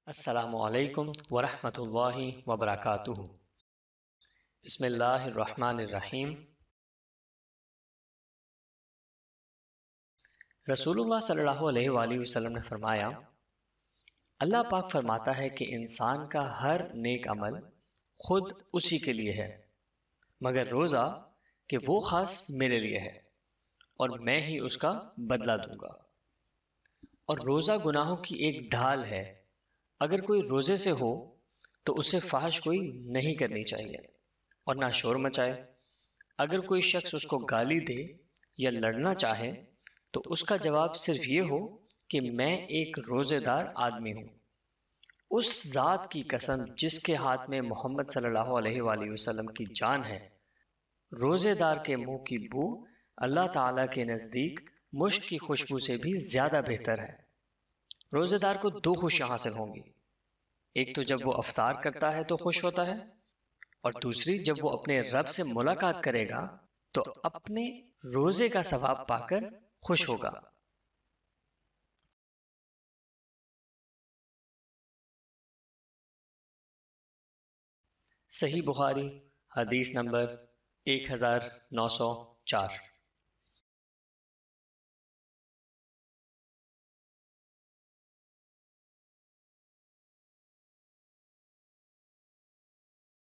السلام علیکم ورحمۃ اللہ وبرکاتہ۔ بسم اللہ الرحمن الرحیم۔ رسول اللہ صلی اللہ علیہ وآلہ وسلم نے فرمایا، اللہ پاک فرماتا ہے کہ انسان کا ہر نیک عمل خود اسی کے لیے ہے مگر روزہ کہ وہ خاص میرے لیے ہے اور میں ہی اس کا بدلہ دوں گا۔ اور روزہ گناہوں کی ایک ڈھال ہے، اگر کوئی روزے سے ہو تو اسے فحش کوئی نہیں کرنی چاہیے اور نہ شور مچائے۔ اگر کوئی شخص اس کو گالی دے یا لڑنا چاہے تو اس کا جواب صرف یہ ہو کہ میں ایک روزے دار آدمی ہوں۔ اس ذات کی قسم جس کے ہاتھ میں محمد صلی اللہ علیہ وآلہ وسلم کی جان ہے، روزے دار کے منہ کی بو اللہ تعالیٰ کے نزدیک مشک کی خوشبو سے بھی زیادہ بہتر ہے۔ روزے دار کو دو خوشیاں حاصل ہوں گی، ایک تو جب وہ افطار کرتا ہے تو خوش ہوتا ہے، اور دوسری جب وہ اپنے رب سے ملاقات کرے گا تو اپنے روزے کا ثواب پا کر خوش ہوگا۔ صحیح بخاری حدیث نمبر 1904۔